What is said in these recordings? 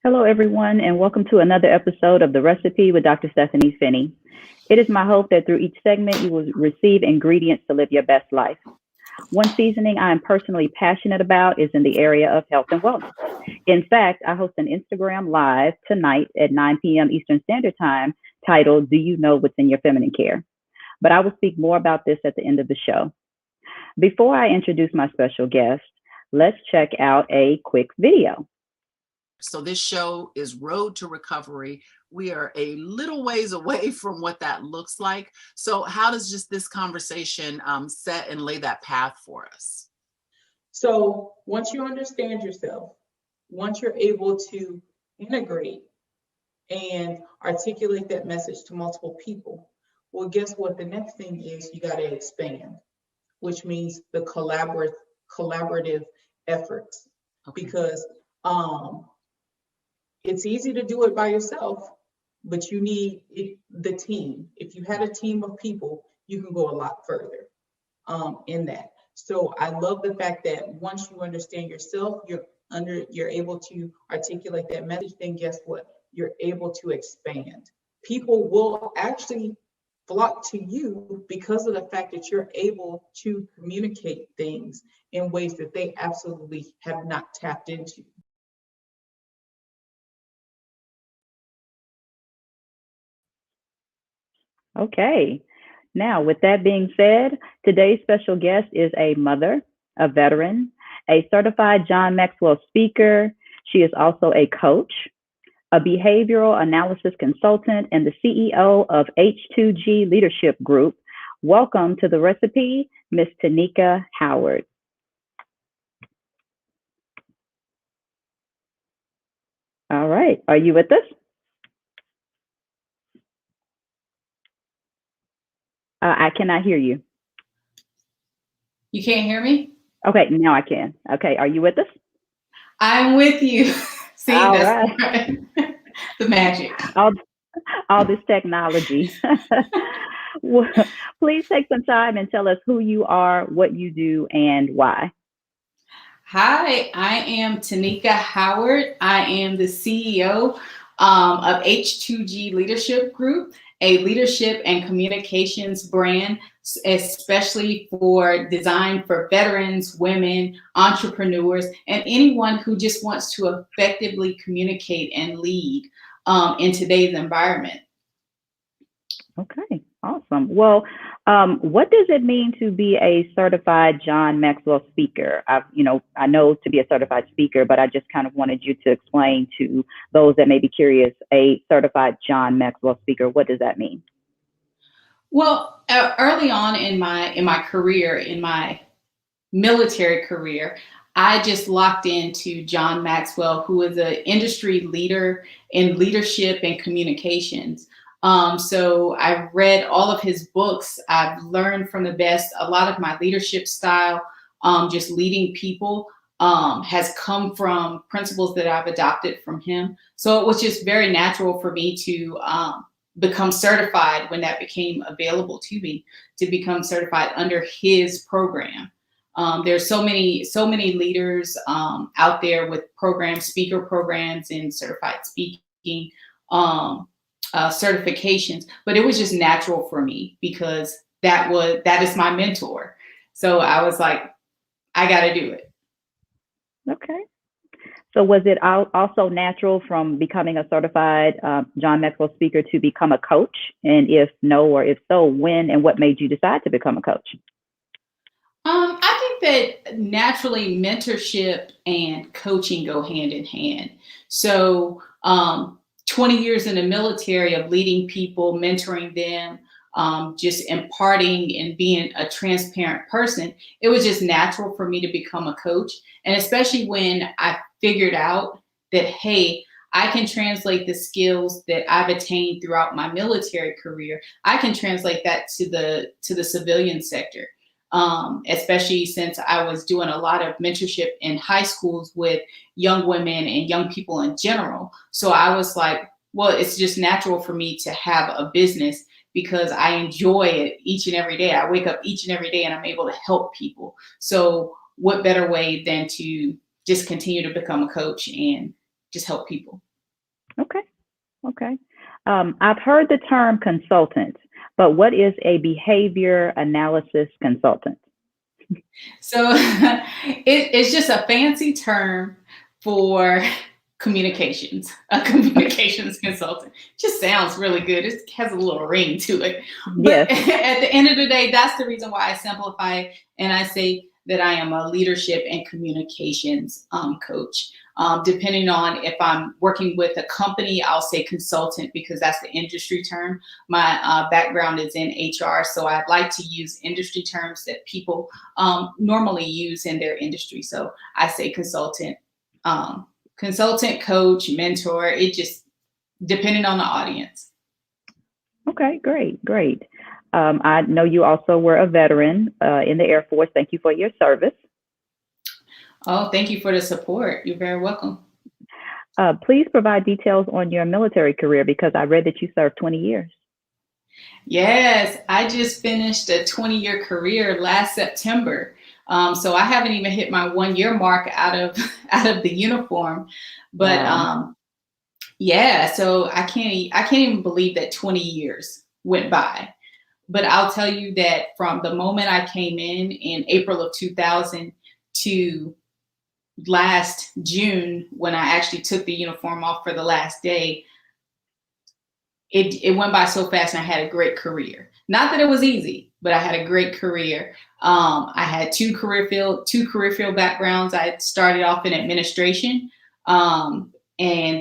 Hello, everyone, and welcome to another episode of The Recipe with Dr. Stepheny Finnie. It is my hope that through each segment, you will receive ingredients to live your best life. One seasoning I am personally passionate about is in the area of health and wellness. In fact, I host an Instagram live tonight at 9 p.m. Eastern Standard Time titled, Do You Know What's in Your Feminine Care? But I will speak more about this at the end of the show. Before I introduce my special guest, let's check out a quick video. So this show is Road to Recovery. We are a little ways away from what that looks like. So how does just this conversation set and lay that path for us? So once you understand yourself, once you're able to integrate and articulate that message to multiple people, well, guess what? The next thing is you got to expand, which means the collaborative efforts. Okay. Because it's easy to do it by yourself, but you need the team. If you had a team of people, you can go a lot further in that. So I love the fact that once you understand yourself, you're able to articulate that message, then guess what? You're able to expand. People will actually flock to you because of the fact that you're able to communicate things in ways that they absolutely have not tapped into. Okay. Now, with that being said, today's special guest is a mother, a veteran, a certified John Maxwell speaker. She is also a coach, a behavioral analysis consultant, and the CEO of H2G Leadership Group. Welcome to The Recipe, Ms. Tanika Howard. All right. Are you with us? I cannot hear you. You can't hear me? Okay, now I can. Okay, are you with us? I'm with you. See, All that's right. the magic. All this technology. Well, please take some time and tell us who you are, what you do, and why. Hi, I am Tanika Howard. I am the CEO of H2G Leadership Group, a leadership and communications brand, especially designed for veterans, women, entrepreneurs, and anyone who just wants to effectively communicate and lead in today's environment. Okay, awesome. Well, what does it mean to be a certified John Maxwell speaker? I know to be a certified speaker, but I just kind of wanted you to explain to those that may be curious, a certified John Maxwell speaker, what does that mean? Well, early on in my career, in my military career, I just locked into John Maxwell, who is an industry leader in leadership and communications. So I've read all of his books. I've learned from the best. A lot of my leadership style, just leading people, has come from principles that I've adopted from him. So it was just very natural for me to become certified when that became available to me, to become certified under his program. There's so many leaders out there with speaker programs and certified speaking certifications, but it was just natural for me because that is my mentor. So I was like, I got to do it. Okay. So was it also natural from becoming a certified John Maxwell speaker to become a coach? And if no, or if so, when and what made you decide to become a coach? I think that naturally mentorship and coaching go hand in hand. So 20 years in the military of leading people, mentoring them, just imparting and being a transparent person, it was just natural for me to become a coach. And especially when I figured out that, hey, I can translate the skills that I've attained throughout my military career. I can translate that to the civilian sector. Especially since I was doing a lot of mentorship in high schools with young women and young people in general. So I was like, well, it's just natural for me to have a business because I enjoy it each and every day. I wake up each and every day and I'm able to help people. So what better way than to just continue to become a coach and just help people? Okay. Okay. I've heard the term consultant, but what is a behavior analysis consultant? So it's just a fancy term for communications, a communications consultant. Just sounds really good. It has a little ring to it. But Yes. at the end of the day, that's the reason why I simplify it. And I say that I am a leadership and communications coach. Depending on if I'm working with a company, I'll say consultant because that's the industry term. My background is in HR, so I'd like to use industry terms that people normally use in their industry. So I say consultant, consultant, coach, mentor. It just depending on the audience. Okay, great, great. I know you also were a veteran in the Air Force. Thank you for your service. Oh, thank you for the support. You're very welcome. Please provide details on your military career because I read that you served 20 years. Yes, I just finished a 20-year career last September. So I haven't even hit my 1 year mark out of the uniform. But Wow. yeah, so I can't even believe that 20 years went by. But I'll tell you that from the moment I came in April of 2000 to last June, when I actually took the uniform off for the last day, it went by so fast and I had a great career. Not that it was easy, but I had a great career. I had two career field backgrounds. I started off in administration, and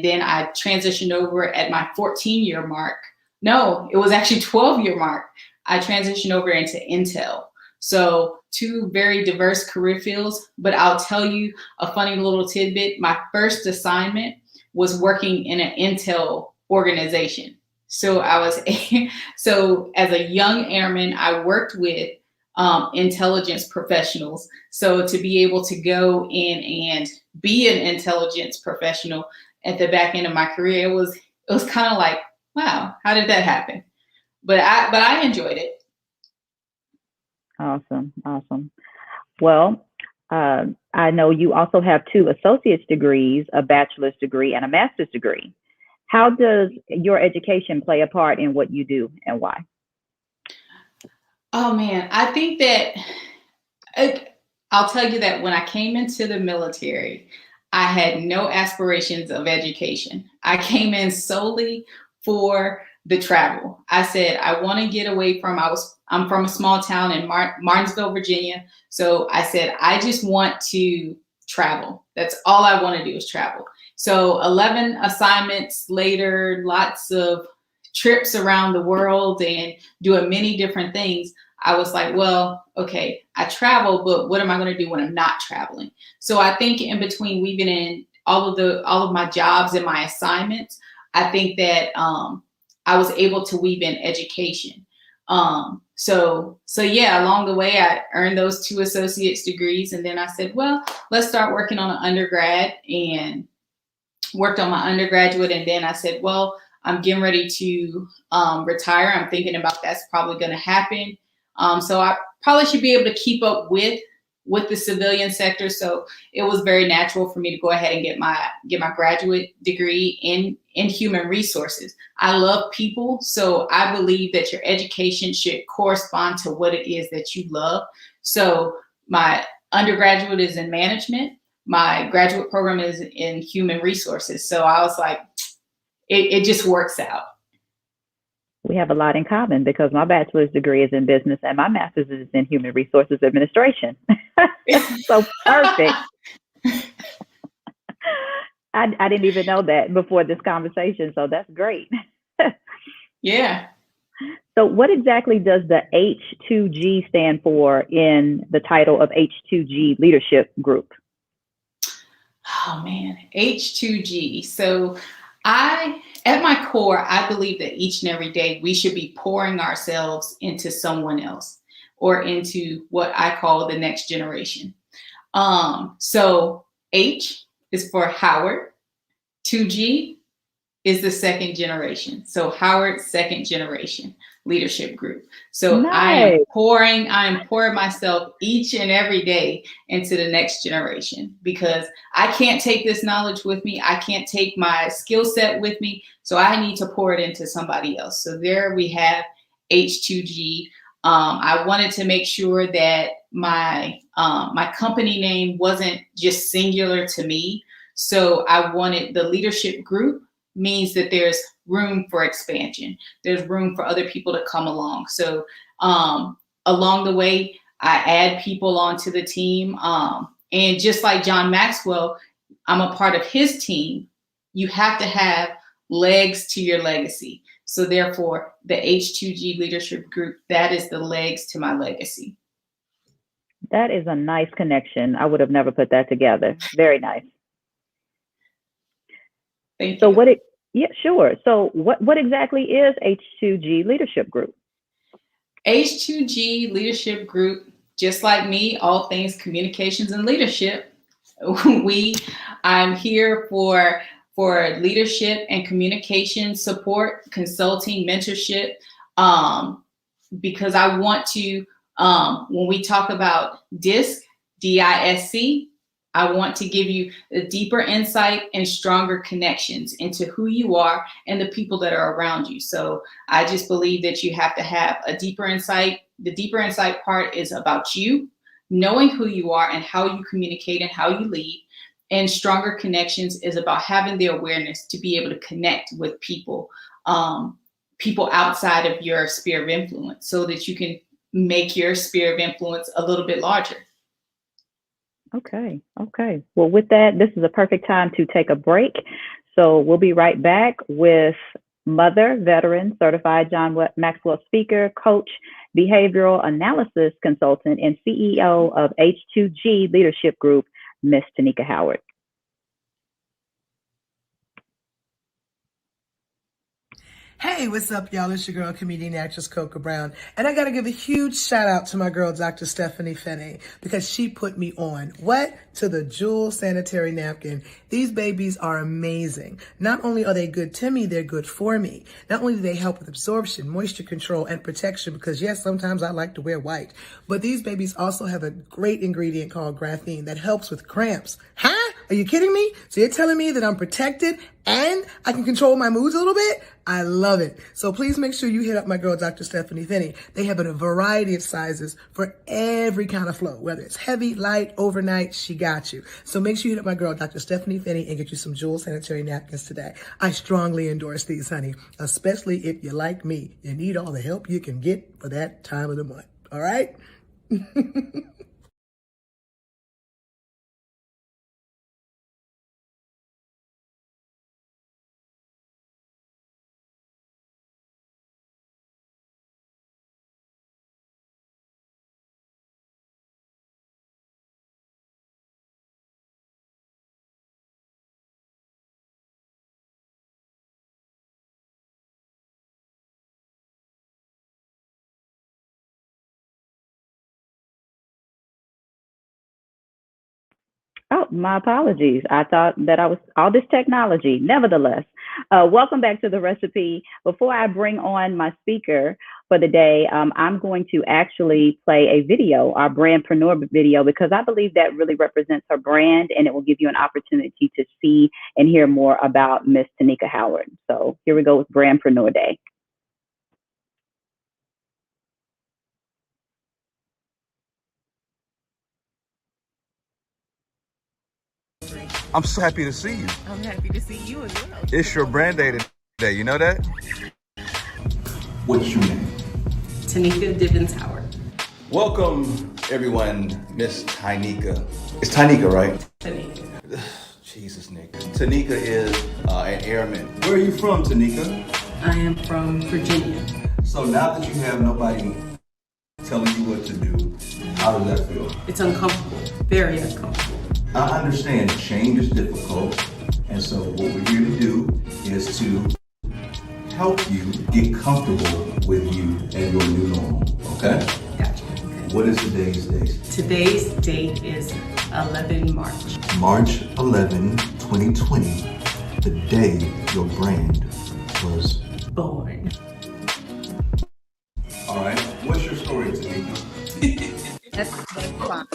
then I transitioned over at my 14-year mark. No, it was actually 12-year mark. I transitioned over into Intel. So two very diverse career fields, but I'll tell you a funny little tidbit. My first assignment was working in an Intel organization. So so as a young airman, I worked with intelligence professionals. So to be able to go in and be an intelligence professional at the back end of my career, it was kind of like, wow, how did that happen? But I enjoyed it. Awesome, awesome. Well, I know you also have two associate's degrees, a bachelor's degree, and a master's degree. How does your education play a part in what you do and why? Oh man, I think that I'll tell you that when I came into the military, I had no aspirations of education. I came in solely for the travel. I said, I want to get away from, I'm from a small town in Martinsville, Virginia. So I said, I just want to travel. That's all I want to do is travel. So 11 assignments later, lots of trips around the world and doing many different things. I was like, well, okay, I travel, but what am I going to do when I'm not traveling? So I think in between weaving in all of my jobs and my assignments, I think that I was able to weave in education. So yeah, along the way, I earned those two associate's degrees. And then I said, well, let's start working on an undergrad, and worked on my undergraduate. And then I said, well, I'm getting ready to retire. I'm thinking about that's probably going to happen. So I probably should be able to keep up with the civilian sector. So it was very natural for me to go ahead and get my graduate degree in human resources. I love people, so I believe that your education should correspond to what it is that you love. So my undergraduate is in management. My graduate program is in human resources. So I was like, it just works out. We have a lot in common because my bachelor's degree is in business and my master's is in human resources administration. So perfect. I didn't even know that before this conversation, so that's great. Yeah. So what exactly does the H2G stand for in the title of H2G Leadership Group? Oh man, H2G. So at my core, I believe that each and every day we should be pouring ourselves into someone else or into what I call the next generation. So H is for Howard. 2G is the second generation. So Howard, second generation. leadership group. So I am pouring myself each and every day into the next generation, because I can't take this knowledge with me. I can't take my skill set with me. So I need to pour it into somebody else. So there we have H2G. I wanted to make sure that my company name wasn't just singular to me. So I wanted the leadership group means that there's room for expansion. There's room for other people to come along. So along the way, I add people onto the team. And just like John Maxwell, I'm a part of his team. You have to have legs to your legacy. So therefore, the H2G leadership group, that is the legs to my legacy. That is a nice connection. I would have never put that together. Very nice. Thank you. So yeah, sure. So what exactly is H2G Leadership Group? H2G Leadership Group, just like me, all things communications and leadership. I'm here for leadership and communication support, consulting, mentorship, because I want to, when we talk about DISC, DISC, I want to give you a deeper insight and stronger connections into who you are and the people that are around you. So I just believe that you have to have a deeper insight. The deeper insight part is about you, knowing who you are and how you communicate and how you lead. And stronger connections is about having the awareness to be able to connect with people, people outside of your sphere of influence, so that you can make your sphere of influence a little bit larger. Okay. Well, with that, this is a perfect time to take a break. So we'll be right back with mother, veteran, certified John Maxwell speaker, coach, behavioral analysis consultant, and CEO of H2G Leadership Group, Miss Tanika Howard. Hey, what's up, y'all? It's your girl, comedian, actress, Coca Brown. And I got to give a huge shout out to my girl, Dr. Stepheny Finnie, because she put me on. What? To the Jewel sanitary napkin. These babies are amazing. Not only are they good to me, they're good for me. Not only do they help with absorption, moisture control, and protection, because yes, sometimes I like to wear white, but these babies also have a great ingredient called graphene that helps with cramps. Huh? Are you kidding me? So you're telling me that I'm protected and I can control my moods a little bit? I love it. So please make sure you hit up my girl, Dr. Stepheny Finnie. They have a variety of sizes for every kind of flow, whether it's heavy, light, overnight, she got you. So make sure you hit up my girl, Dr. Stepheny Finnie, and get you some Jewel sanitary napkins today. I strongly endorse these, honey, especially if you're like me. You need all the help you can get for that time of the month. All right? Oh, my apologies. I thought that I was all this technology. Nevertheless, welcome back to The Recipe. Before I bring on my speaker for the day, I'm going to actually play a video, our brandpreneur video, because I believe that really represents her brand, and it will give you an opportunity to see and hear more about Miss Tanika Howard. So here we go with Brandpreneur Day. I'm so happy to see you. I'm happy to see you as well. It's your brand day today, you know that? What's your name? Tanika Divins Howard. Welcome, everyone, Miss Tanika. It's Tanika, right? Tanika. Jesus, Nick. Tanika is an airman. Where are you from, Tanika? I am from Virginia. So now that you have nobody telling you what to do, how does that feel? It's uncomfortable, very uncomfortable. I understand change is difficult, and so what we're here to do is to help you get comfortable with you and your new normal, okay? Gotcha. Okay. What is today's date? Today's date is 11 March. March 11, 2020, the day your brand was Born. All right. What's your story, Tanika? That's fine.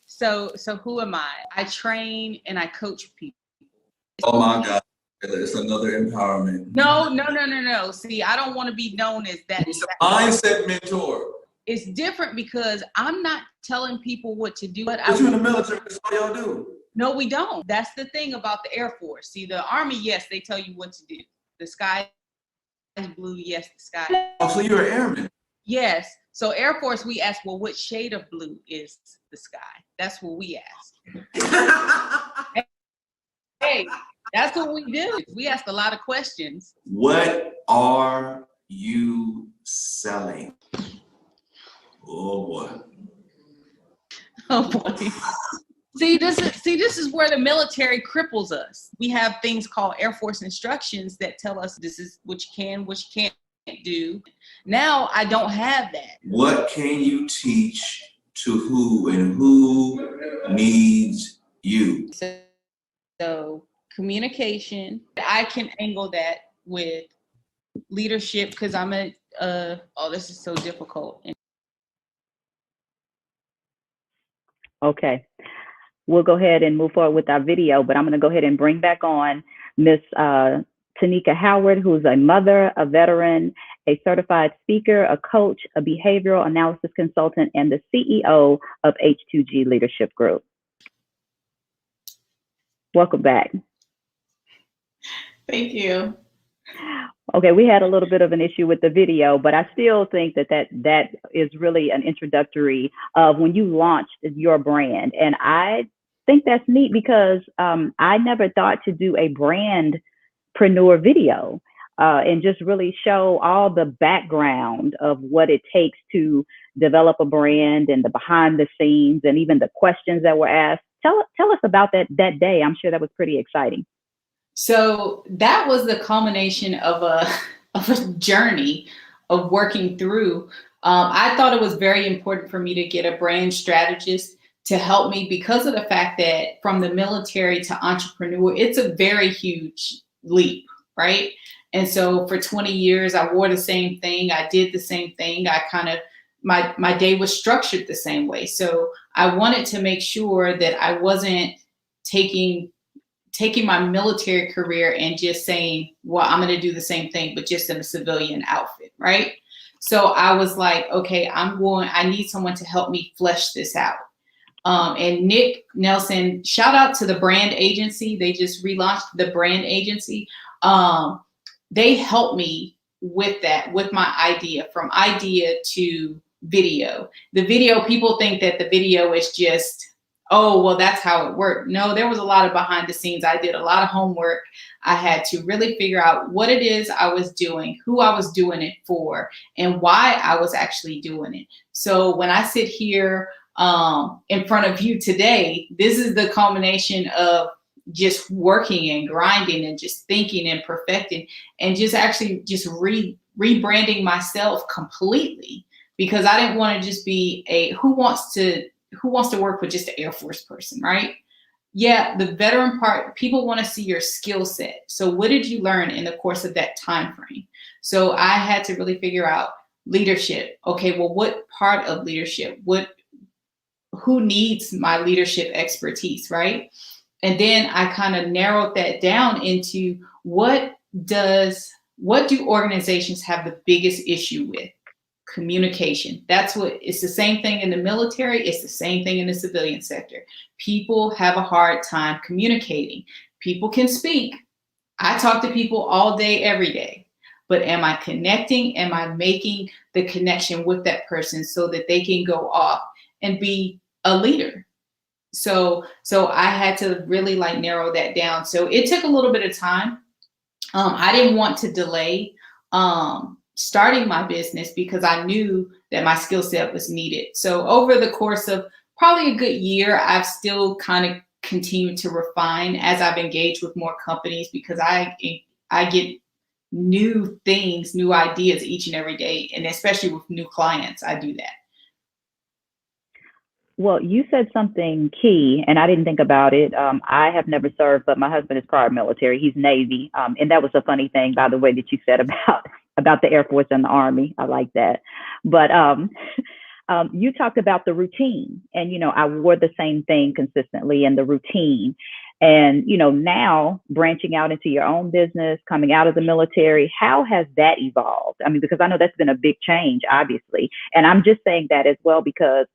So who am I? I train and I coach people. Oh my God. It's another empowerment. No. See, I don't want to be known as that. It's a mindset mentor. It's different because I'm not telling people what to do. But you're in the military, that's all y'all do. No, we don't. That's the thing about the Air Force. See, the Army, yes, they tell you what to do. The sky is blue, yes, the sky. Oh, so you're an airman. Yes. So Air Force, we ask, well, what shade of blue is the sky? That's what we ask. Hey, that's what we do. We ask a lot of questions. What are you selling? Oh boy. Oh boy. See, this is where the military cripples us. We have things called Air Force instructions that tell us this is what you can, what you can't do. Now I don't have that. What can you teach to who, and who needs you? So communication, I can angle that with leadership because I'm this is so difficult. Okay. We'll go ahead and move forward with our video, but I'm going to go ahead and bring back on Miss Tanika Howard, who's a mother, a veteran, a certified speaker, a coach, a behavioral analysis consultant, and the CEO of H2G Leadership Group. Welcome back. Thank you. Okay, we had a little bit of an issue with the video, but I still think that is really an introductory of when you launched your brand. And I think that's neat because I never thought to do a brandpreneur video and just really show all the background of what it takes to develop a brand and the behind the scenes and even the questions that were asked. Tell us about that day. I'm sure that was pretty exciting. So that was the culmination of a journey of working through. I thought it was very important for me to get a brand strategist to help me because of the fact that from the military to entrepreneur, it's a very huge leap, right? And so for 20 years, I wore the same thing. I did the same thing. I kind of, my day was structured the same way. So I wanted to make sure that I wasn't taking my military career and just saying, well, I'm going to do the same thing, but just in a civilian outfit, right? So I was like, okay, I need someone to help me flesh this out. And Nick Nelson, shout out to the brand agency. They just relaunched the brand agency. They helped me with that, with my idea, from idea to video. The video, people think that the video is just, oh, well, that's how it worked. No, there was a lot of behind the scenes. I did a lot of homework. I had to really figure out what it is I was doing, who I was doing it for, and why I was actually doing it. So when I sit here in front of you today, this is the culmination of just working and grinding and just thinking and perfecting and just actually just rebranding myself completely, because I didn't want to just be a who wants to work with just an Air Force person, right? Yeah, the veteran part, people want to see your skill set. So what did you learn in the course of that time frame? So I had to really figure out leadership. Okay, well, what part of leadership? Who needs my leadership expertise, right? And then I kind of narrowed that down into what do organizations have the biggest issue with? Communication. It's the same thing in the military. It's the same thing in the civilian sector. People have a hard time communicating. People can speak. I talk to people all day, every day, but am I connecting? Am I making the connection with that person so that they can go off and be a leader? So I had to really narrow that down. So it took a little bit of time. I didn't want to delay starting my business because I knew that my skill set was needed. So over the course of probably a good year, I've still kind of continued to refine as I've engaged with more companies, because I get new things, new ideas each and every day. And especially with new clients, I do that. Well, you said something key, and I didn't think about it. I have never served, but my husband is prior military. He's Navy. And that was a funny thing, by the way, that you said about about the Air Force and the Army. I like that. But you talked about the routine, and I wore the same thing consistently, and the routine. And now branching out into your own business, coming out of the military, how has that evolved? I mean, because I know that's been a big change, obviously. And I'm just saying that as well because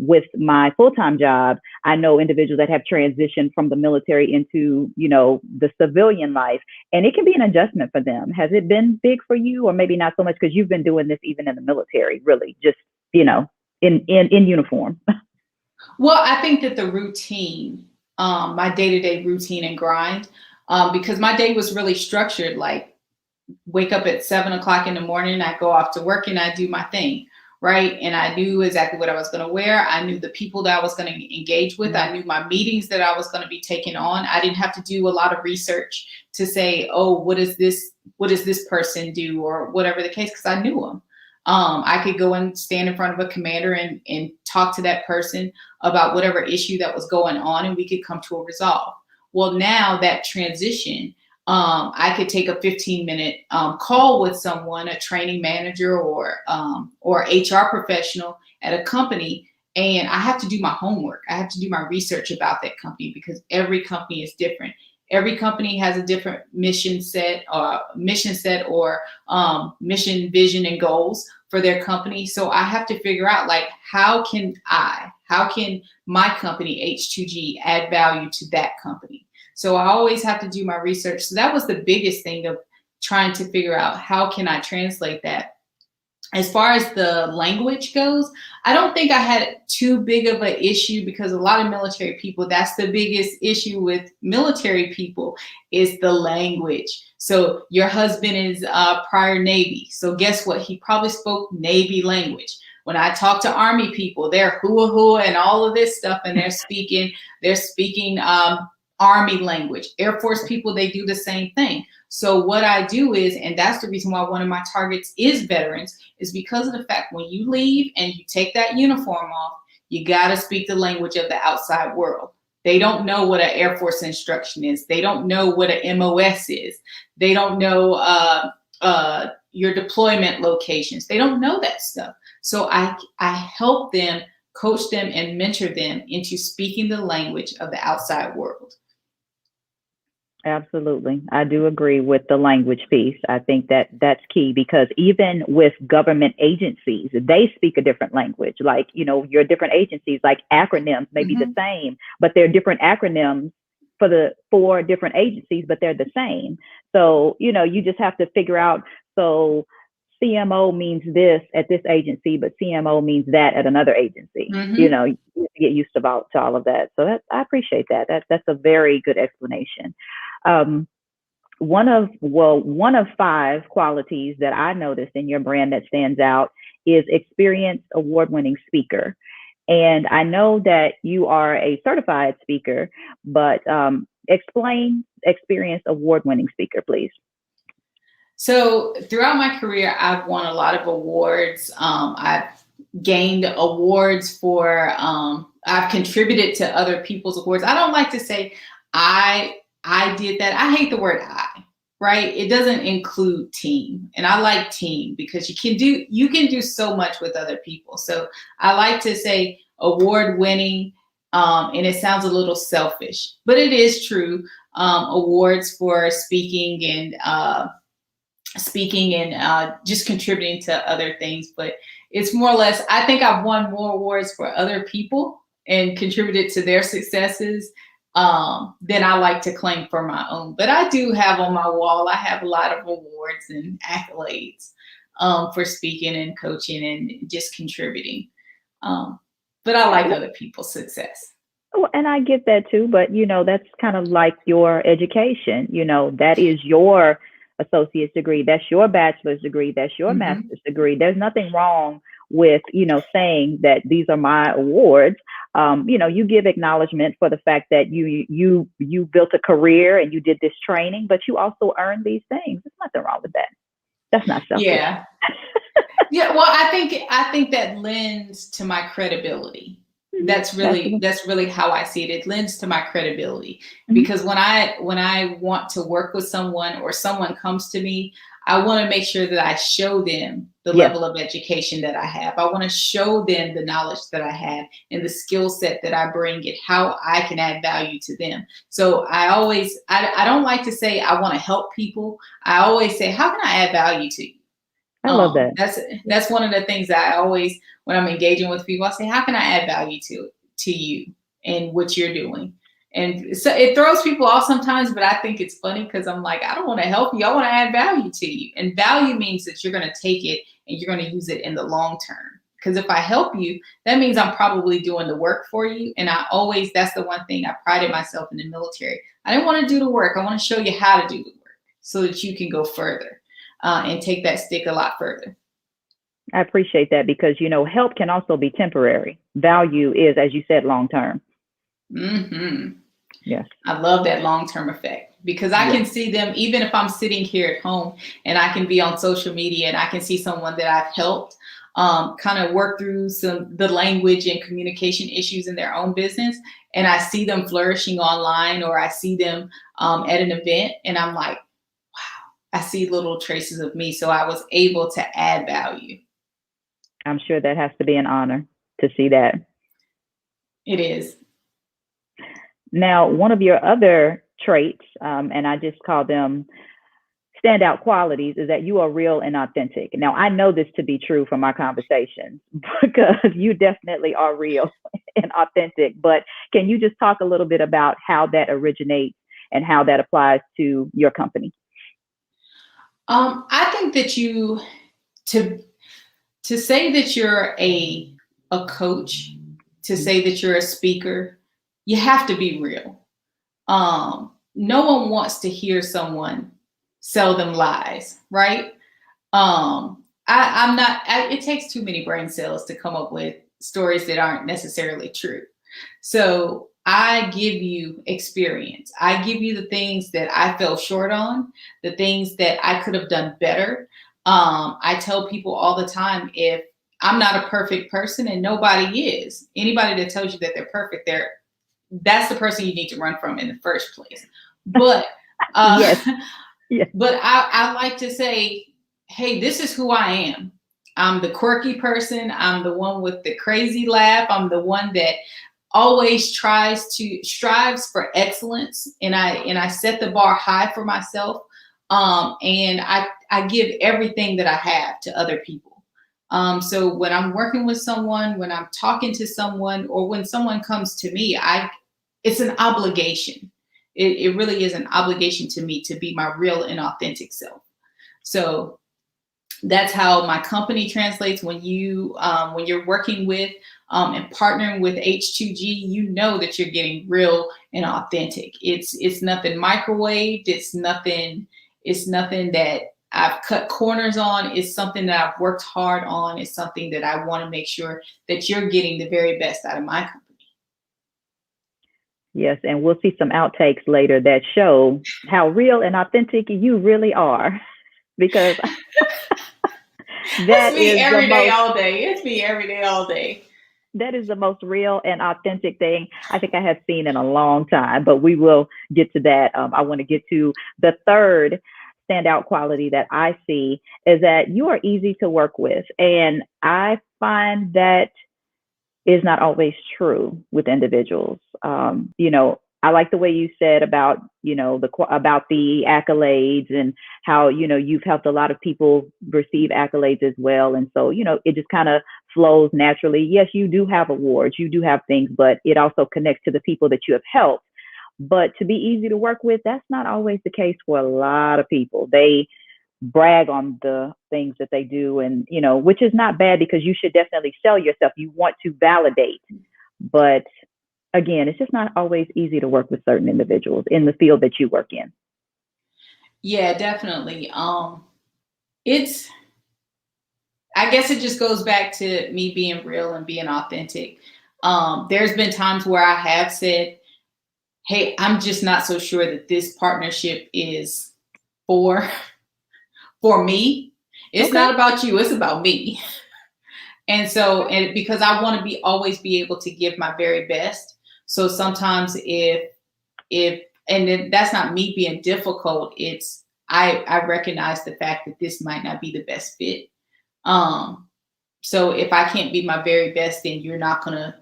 with my full-time job, I know individuals that have transitioned from the military into, the civilian life, and it can be an adjustment for them. Has it been big for you, or maybe not so much because you've been doing this even in the military, really, just, in uniform? Well, I think that the routine, my day-to-day routine and grind, because my day was really structured, like wake up at 7 o'clock in the morning, I go off to work and I do my thing, right? And I knew exactly what I was going to wear. I knew the people that I was going to engage with. I knew my meetings that I was going to be taking on. I didn't have to do a lot of research to say, oh, what does this person do, or whatever the case, because I knew them. I could go and stand in front of a commander and talk to that person about whatever issue that was going on, and we could come to a resolve. Well, now that transition, I could take a 15-minute call with someone, a training manager or HR professional at a company, and I have to do my homework. I have to do my research about that company because every company is different. Every company has a different mission set or mission, vision, and goals for their company. So I have to figure out, like, how can my company, H2G, add value to that company? So I always have to do my research. So that was the biggest thing of trying to figure out how can I translate that. As far as the language goes, I don't think I had too big of an issue because a lot of military people, that's the biggest issue with military people is the language. So your husband is prior Navy. So guess what? He probably spoke Navy language. When I talk to Army people, they're hua hua and all of this stuff, and they're speaking Army language. Air Force people, they do the same thing. So what I do is, and that's the reason why one of my targets is veterans, is because of the fact when you leave and you take that uniform off, you got to speak the language of the outside world. They don't know what an Air Force instruction is. They don't know what an MOS is. They don't know your deployment locations. They don't know that stuff. So I help them, coach them, and mentor them into speaking the language of the outside world. Absolutely. I do agree with the language piece. I think that that's key because even with government agencies, they speak a different language. Like, your different agencies, like acronyms may be the same, but they're different acronyms for the 4 different agencies, but they're the same. So, you just have to figure out, so CMO means this at this agency, but CMO means that at another agency. You get used to all of that. So I appreciate that. That's a very good explanation. One of 5 qualities that I noticed in your brand that stands out is experienced award-winning speaker. And I know that you are a certified speaker, but explain experienced award-winning speaker, please. So throughout my career, I've won a lot of awards. I've gained awards for, I've contributed to other people's awards. I don't like to say I did that. I hate the word I, right? It doesn't include team. And I like team because you can do so much with other people. So I like to say award winning, and it sounds a little selfish, but it is true. Awards for speaking and just contributing to other things. But it's more or less, I think I've won more awards for other people and contributed to their successes than I like to claim for my own. But I do have on my wall, I have a lot of awards and accolades for speaking and coaching and just contributing. But I like other people's success. Oh, and I get that too, but that's kind of like your education. That is your associate's degree, that's your bachelor's degree, that's your master's degree. There's nothing wrong with, saying that these are my awards. You give acknowledgement for the fact that you built a career and you did this training, but you also earned these things. There's nothing wrong with that. That's not selfish. Yeah. Yeah. Well, I think that lends to my credibility. That's really how I see it. It lends to my credibility because when I want to work with someone or someone comes to me, I want to make sure that I show them the Yes. level of education that I have. I want to show them the knowledge that I have and the skill set that I bring and how I can add value to them. So I don't like to say I want to help people. I always say, how can I add value to you? I love that. That's one of the things that I always, when I'm engaging with people, I say, how can I add value to you and what you're doing? And so it throws people off sometimes, but I think it's funny because I'm like, I don't want to help you. I want to add value to you. And value means that you're going to take it and you're going to use it in the long term. Because if I help you, that means I'm probably doing the work for you. And that's the one thing I prided myself in the military. I didn't want to do the work. I want to show you how to do the work so that you can go further and take that stick a lot further. I appreciate that because, help can also be temporary. Value is, as you said, long term. Mm-hmm. Yes. I love that long-term effect because I can see them, even if I'm sitting here at home and I can be on social media and I can see someone that I've helped kind of work through the language and communication issues in their own business. And I see them flourishing online or I see them at an event and I'm like, wow, I see little traces of me. So I was able to add value. I'm sure that has to be an honor to see that. It is. Now, one of your other traits, and I just call them standout qualities, is that you are real and authentic. Now, I know this to be true from our conversations because you definitely are real and authentic. But can you just talk a little bit about how that originates and how that applies to your company? I think that to say that you're a coach, to say that you're a speaker, you have to be real. No one wants to hear someone sell them lies, right? It takes too many brain cells to come up with stories that aren't necessarily true. So I give you experience. I give you the things that I fell short on, the things that I could have done better. I tell people all the time, if I'm not a perfect person and nobody is, anybody that tells you that they're perfect, that's the person you need to run from in the first place. But Yes. But I like to say, hey, this is who I am. I'm the quirky person. I'm the one with the crazy laugh. I'm the one that always strives for excellence. And I set the bar high for myself. And I give everything that I have to other people. So when I'm working with someone, when I'm talking to someone, or when someone comes to me, it's an obligation. It really is an obligation to me to be my real and authentic self. So that's how my company translates. When you're working with and partnering with H2G, you know that you're getting real and authentic. It's nothing microwaved. It's nothing that I've cut corners on. It's something that I've worked hard on. It's something that I want to make sure that you're getting the very best out of my company. Yes, and we'll see some outtakes later that show how real and authentic you really are, because It's me every day, all day. It's me every day, all day. That is the most real and authentic thing I think I have seen in a long time, but we will get to that. I want to get to the third standout quality that I see is that you are easy to work with. And I find that is not always true with individuals. I like the way you said about, about the accolades and how, you've helped a lot of people receive accolades as well. And so, it just kind of flows naturally. Yes, you do have awards, you do have things, but it also connects to the people that you have helped. But to be easy to work with, that's not always the case for a lot of people. They brag on the things that they do, and which is not bad, because you should definitely sell yourself. You want to validate, but again, it's just not always easy to work with certain individuals in the field that you work in. Yeah, definitely. I guess it just goes back to me being real and being authentic. There's been times where I have said, hey, I'm just not so sure that this partnership is for me. It's not about you, it's about me. And so, because I want to always be able to give my very best. So sometimes and that's not me being difficult, it's I recognize the fact that this might not be the best fit. So if I can't be my very best, then you're not gonna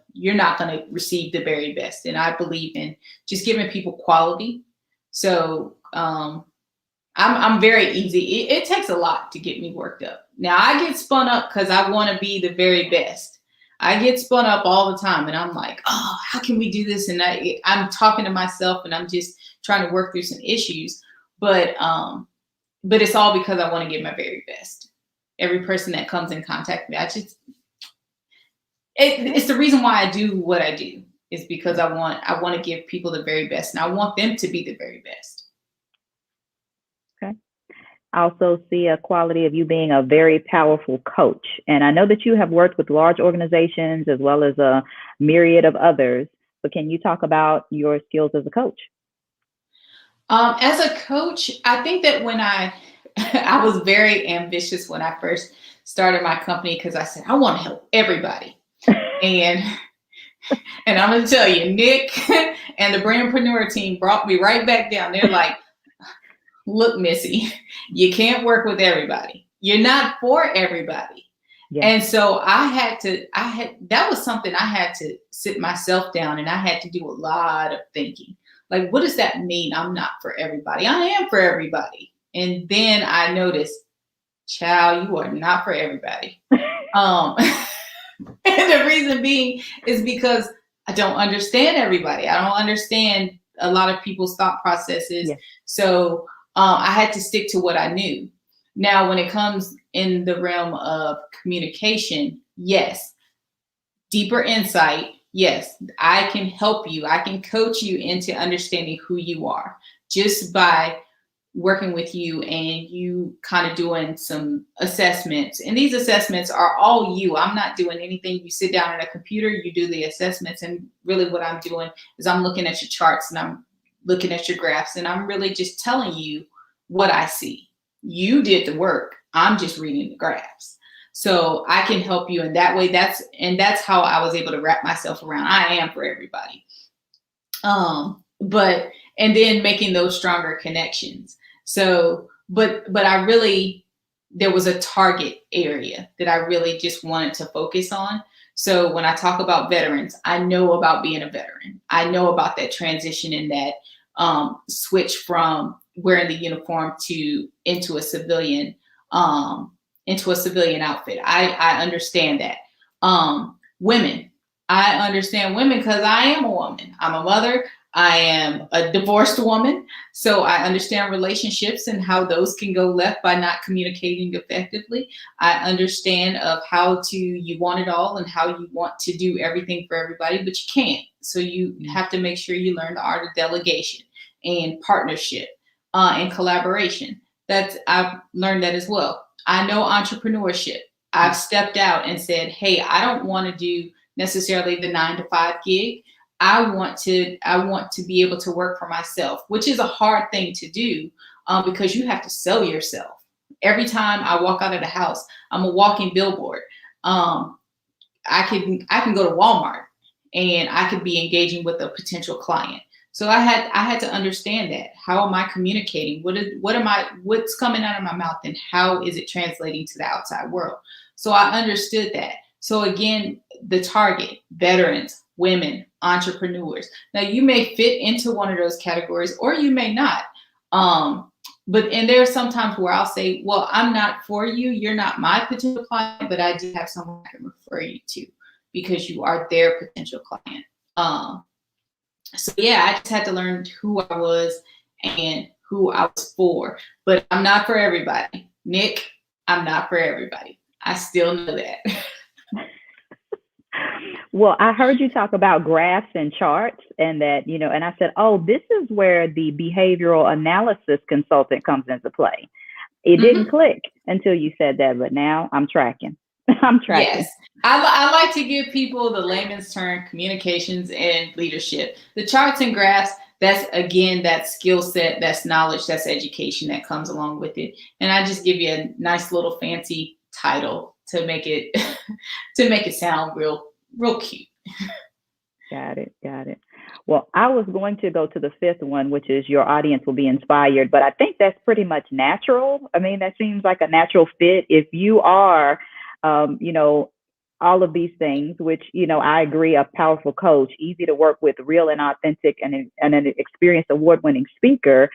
receive the very best. And I believe in just giving people quality. So I'm very easy. It takes a lot to get me worked up. Now I get spun up because I want to be the very best. I get spun up all the time, and I'm like, oh, how can we do this? And I'm talking to myself, and I'm just trying to work through some issues. But it's all because I want to give my very best. Every person that comes in contact with me, it's the reason why I do what I do, is because I want to give people the very best, and I want them to be the very best. Okay. I also see a quality of you being a very powerful coach. And I know that you have worked with large organizations as well as a myriad of others. But can you talk about your skills as a coach? As a coach, I think that when I was very ambitious when I first started my company, because I said, I want to help everybody. And I'm going to tell you, Nick and the Brandpreneur team brought me right back down. They're like, look, Missy, you can't work with everybody. You're not for everybody. Yeah. And so that was something I had to sit myself down, and I had to do a lot of thinking. Like, what does that mean? I'm not for everybody. I am for everybody. And then I noticed, child, you are not for everybody. And the reason being is because I don't understand everybody. I don't understand a lot of people's thought processes. Yeah. So I had to stick to what I knew. Now, when it comes in the realm of communication, yes, deeper insight. Yes, I can help you. I can coach you into understanding who you are just by working with you and you kind of doing some assessments. And these assessments are all you. I'm not doing anything. You sit down at a computer, you do the assessments. And really what I'm doing is I'm looking at your charts and I'm looking at your graphs, and I'm really just telling you what I see. You did the work. I'm just reading the graphs. So I can help you in that way. That's how I was able to wrap myself around. I am for everybody. And then making those stronger connections. So, but there was a target area that I really just wanted to focus on. So when I talk about veterans, I know about being a veteran. I know about that transition and that switch from wearing the uniform into a civilian outfit. I understand that. Women, I understand women because I am a woman. I'm a mother. I am a divorced woman. So I understand relationships and how those can go left by not communicating effectively. I understand of how you want it all and how you want to do everything for everybody, but you can't. So you have to make sure you learn the art of delegation and partnership and collaboration. I've learned that as well. I know entrepreneurship. I've stepped out and said, hey, I don't want to do necessarily the 9-to-5 gig. I want to be able to work for myself, which is a hard thing to do because you have to sell yourself. Every time I walk out of the house, I'm a walking billboard. I can go to Walmart and I could be engaging with a potential client. So I had to understand that. How am I communicating? What's coming out of my mouth and how is it translating to the outside world? So I understood that. So again, the target, veterans, women, entrepreneurs. Now you may fit into one of those categories or you may not. But there are some times where I'll say, well, I'm not for you. You're not my potential client, but I do have someone I can refer you to because you are their potential client. So yeah, I just had to learn who I was and who I was for, but I'm not for everybody. Nick, I'm not for everybody. I still know that. Well, I heard you talk about graphs and charts and that, and I said, oh, this is where the behavioral analysis consultant comes into play. It didn't click until you said that, but now I'm tracking. Yes. I like to give people the layman's term, communications and leadership. The charts and graphs, that's again, that skill set, that's knowledge, that's education that comes along with it. And I just give you a nice little fancy title to make it sound real cute. Got it. Well, I was going to go to the fifth one, which is your audience will be inspired, but I think that's pretty much natural. I mean, that seems like a natural fit. If you are, you know, all of these things, which, you know, I agree, a powerful coach, easy to work with, real and authentic, and an experienced award-winning speaker.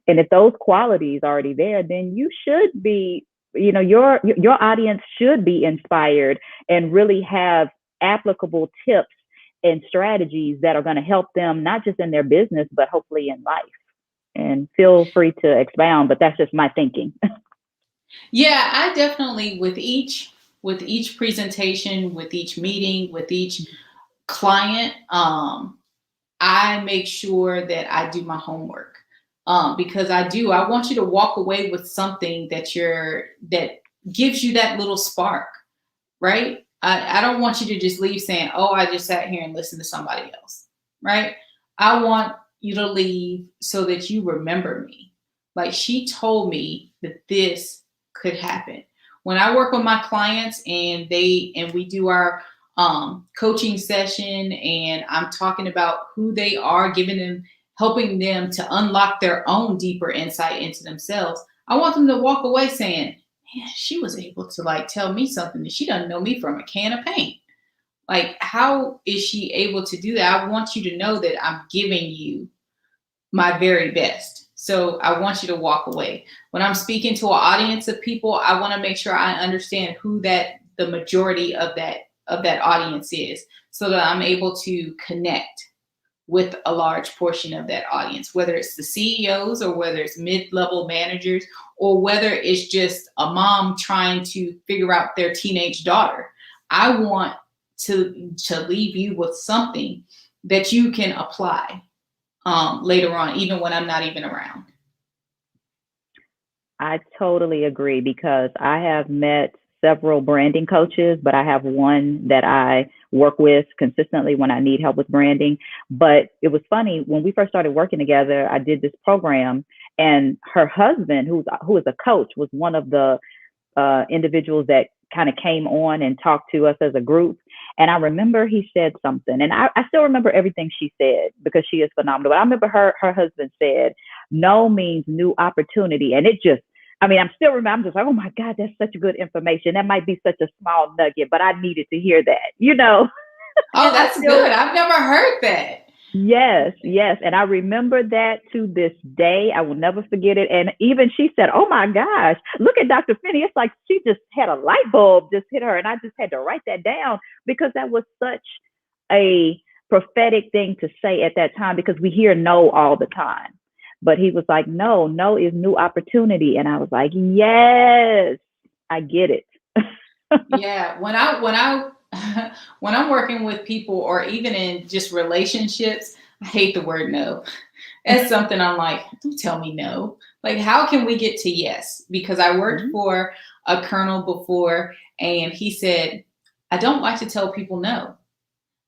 And if those qualities are already there, then you should be, you know, your audience should be inspired and really have applicable tips and strategies that are going to help them, not just in their business, but hopefully in life. And feel free to expound, but that's just my thinking. Yeah, I definitely, with each presentation, with each meeting, with each client, I make sure that I do my homework. Because I want you to walk away with something that gives you that little spark, right? I don't want you to just leave saying, oh, I just sat here and listened to somebody else, right? I want you to leave so that you remember me. Like, she told me that this could happen. When I work with my clients and we do our coaching session, and I'm talking about who they are, helping them to unlock their own deeper insight into themselves, I want them to walk away saying, man, she was able to like tell me something that she doesn't know me from a can of paint. Like, how is she able to do that? I want you to know that I'm giving you my very best. So I want you to walk away. When I'm speaking to an audience of people, I want to make sure I understand who the majority of that audience is, so that I'm able to connect with a large portion of that audience, whether it's the CEOs or whether it's mid-level managers or whether it's just a mom trying to figure out their teenage daughter. I want to leave you with something that you can apply later on, even when I'm not even around. I totally agree, because I have met several branding coaches, but I have one that I work with consistently when I need help with branding. But it was funny, when we first started working together, I did this program, and her husband, who is a coach, was one of the individuals that kind of came on and talked to us as a group. And I remember he said something, and I still remember everything she said because she is phenomenal. But I remember her husband said, no means new opportunity. And it just, I mean, I'm just like, oh my God, that's such good information. That might be such a small nugget, but I needed to hear that, you know? Oh, that's good. I've never heard that. Yes. And I remember that to this day. I will never forget it. And even she said, oh my gosh, look at Dr. Finnie. It's like she just had a light bulb just hit her. And I just had to write that down, because that was such a prophetic thing to say at that time, because we hear no all the time. But he was like, no is new opportunity. And I was like, yes, I get it. Yeah. When I'm working with people, or even in just relationships, I hate the word no. That's something I'm like, don't tell me no. Like, how can we get to yes? Because I worked for a colonel before, and he said, I don't like to tell people no.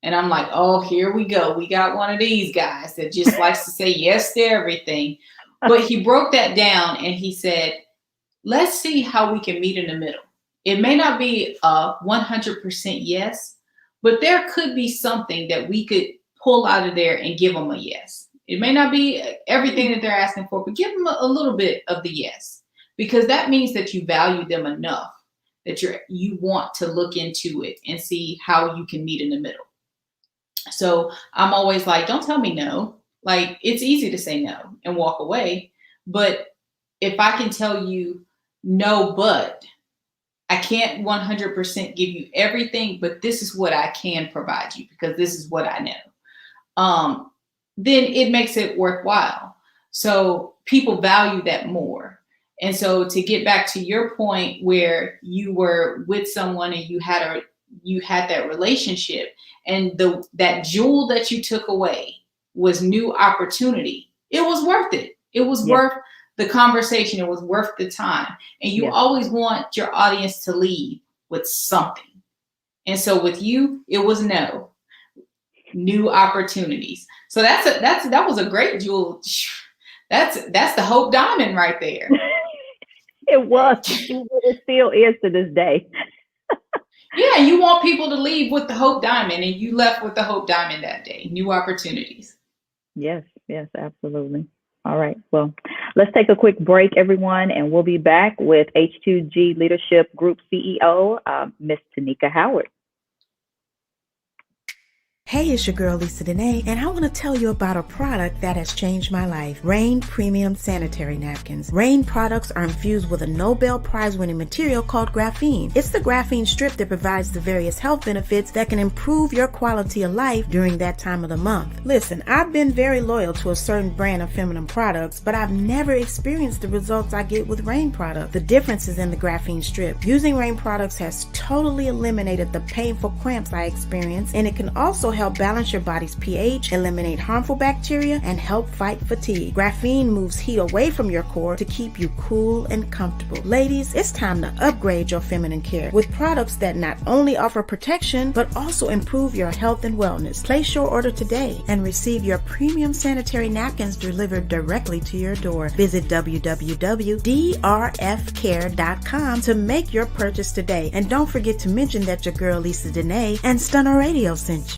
And I'm like, oh, here we go. We got one of these guys that just likes to say yes to everything. But he broke that down, and he said, let's see how we can meet in the middle. It may not be a 100% yes, but there could be something that we could pull out of there and give them a yes. It may not be everything that they're asking for, but give them a little bit of the yes, because that means that you value them enough that you want to look into it and see how you can meet in the middle. So I'm always like, don't tell me no. Like, it's easy to say no and walk away. But if I can tell you no, but I can't 100% give you everything, but this is what I can provide you because this is what I know, then it makes it worthwhile. So people value that more. And so to get back to your point where you were with someone and you had that relationship, and that jewel that you took away was new opportunity, it was worth it. It was worth the conversation. It was worth the time. And you always want your audience to leave with something. And so with you, it was new operations. So that was a great jewel. That's the Hope Diamond right there. It was. It still is to this day. Yeah, you want people to leave with the Hope Diamond, and you left with the Hope Diamond that day. New opportunities. Yes, yes, absolutely. All right. Well, let's take a quick break, everyone, and we'll be back with H2G Leadership Group CEO, Miss Tanika Howard. Hey, it's your girl Lisa Dene, and I want to tell you about a product that has changed my life. Rain Premium Sanitary Napkins. Rain products are infused with a Nobel Prize-winning material called graphene. It's the graphene strip that provides the various health benefits that can improve your quality of life during that time of the month. Listen, I've been very loyal to a certain brand of feminine products, but I've never experienced the results I get with Rain products. The difference is in the graphene strip. Using Rain products has totally eliminated the painful cramps I experience, and it can also help balance your body's pH, eliminate harmful bacteria, and help fight fatigue. Graphene moves heat away from your core to keep you cool and comfortable. Ladies, it's time to upgrade your feminine care with products that not only offer protection, but also improve your health and wellness. Place your order today and receive your premium sanitary napkins delivered directly to your door. Visit www.drfcare.com to make your purchase today. And don't forget to mention that your girl Lisa Dene and Stunner Radio sent you.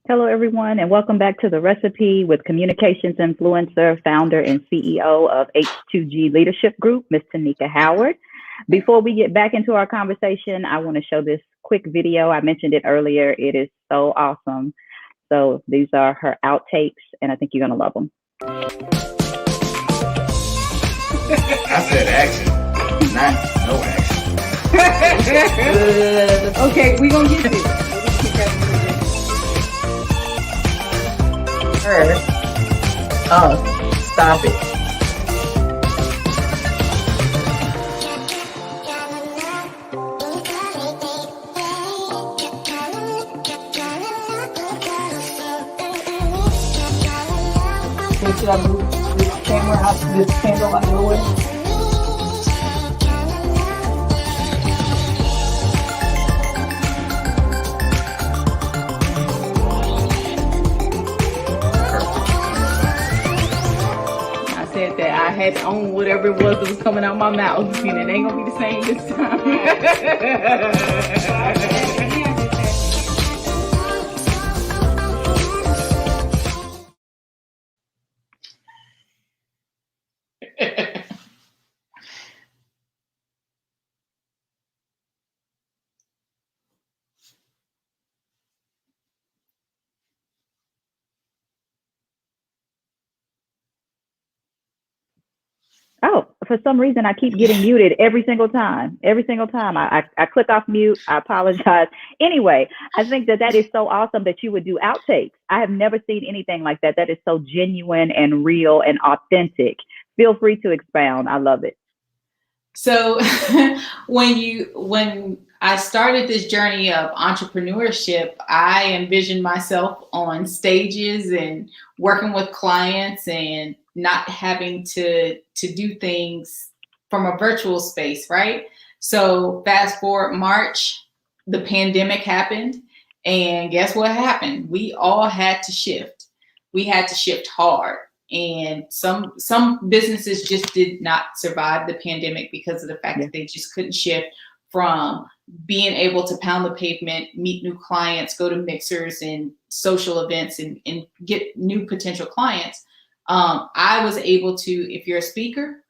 Hello, everyone, and welcome back to The Recipe with communications influencer, founder, and CEO of H2G Leadership Group, Ms. Tanika Howard. Before we get back into our conversation, I want to show this quick video. I mentioned it earlier. It is so awesome. So these are her outtakes, and I think you're going to love them. I said action, not no action. Okay, we gonna get this. Oh, stop it. Should I move this camera out, this candle out of the way? That I had to own whatever it was that was coming out my mouth, and it ain't gonna be the same this time. Oh, for some reason, I keep getting muted every single time. Every single time I click off mute. I apologize. Anyway, I think that is so awesome that you would do outtakes. I have never seen anything like that. That is so genuine and real and authentic. Feel free to expound. I love it. So when I started this journey of entrepreneurship, I envisioned myself on stages and working with clients and not having to do things from a virtual space, right? So fast forward March, the pandemic happened, and guess what happened? We all had to shift. We had to shift hard. And some businesses just did not survive the pandemic because of the fact that they just couldn't shift from being able to pound the pavement, meet new clients, go to mixers and social events and get new potential clients. I was able to, if you're a speaker,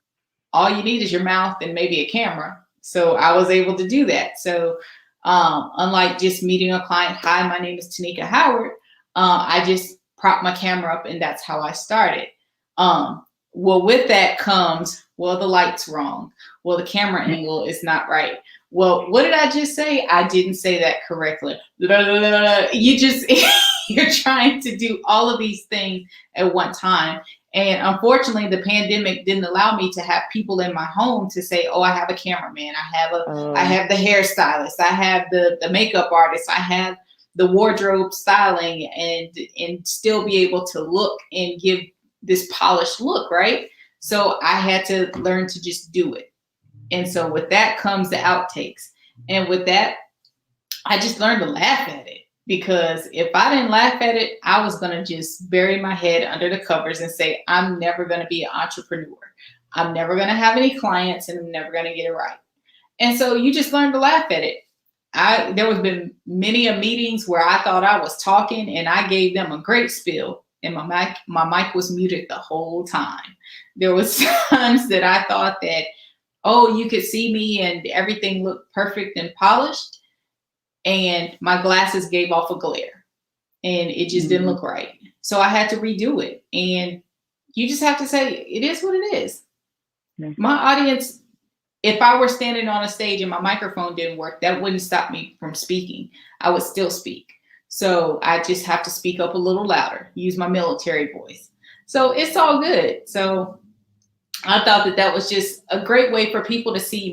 all you need is your mouth and maybe a camera. So I was able to do that. So unlike just meeting a client, hi, my name is Tanika Howard, I just prop my camera up and that's how I started. Well, with that comes, well, the light's wrong. Well, the camera angle is not right. Well, what did I just say? I didn't say that correctly. You're trying to do all of these things at one time. And unfortunately, the pandemic didn't allow me to have people in my home to say, oh, I have a cameraman. I have the hairstylist. I have the makeup artist. I have the wardrobe styling and still be able to look and give this polished look, right? So I had to learn to just do it. And so with that comes the outtakes. And with that, I just learned to laugh at it, because if I didn't laugh at it, I was going to just bury my head under the covers and say, I'm never going to be an entrepreneur. I'm never going to have any clients and I'm never going to get it right. And so you just learn to laugh at it. there was been many meetings where I thought I was talking and I gave them a great spiel and my mic was muted the whole time. There was times that I thought that, oh, you could see me and everything looked perfect and polished, and my glasses gave off a glare and it just didn't look right. So I had to redo it. And you just have to say, it is what it is. My audience, if I were standing on a stage and my microphone didn't work, that wouldn't stop me from speaking. I would still speak. So I just have to speak up a little louder, use my military voice. So it's all good. So I thought that was just a great way for people to see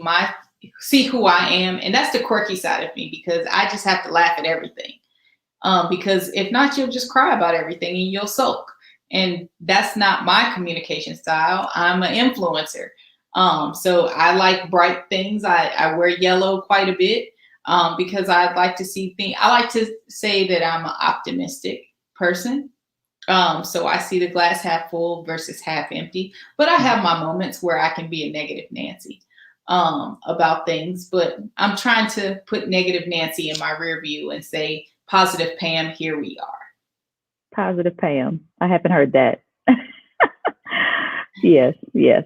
who I am. And that's the quirky side of me, because I just have to laugh at everything. Because if not, you'll just cry about everything and you'll sulk. And that's not my communication style. I'm an influencer. So I like bright things. I wear yellow quite a bit because I like to see things. I like to say that I'm an optimistic person. So I see the glass half full versus half empty. But I have my moments where I can be a negative Nancy about things. But I'm trying to put negative Nancy in my rear view and say, positive Pam, here we are. Positive Pam. I haven't heard that. Yes,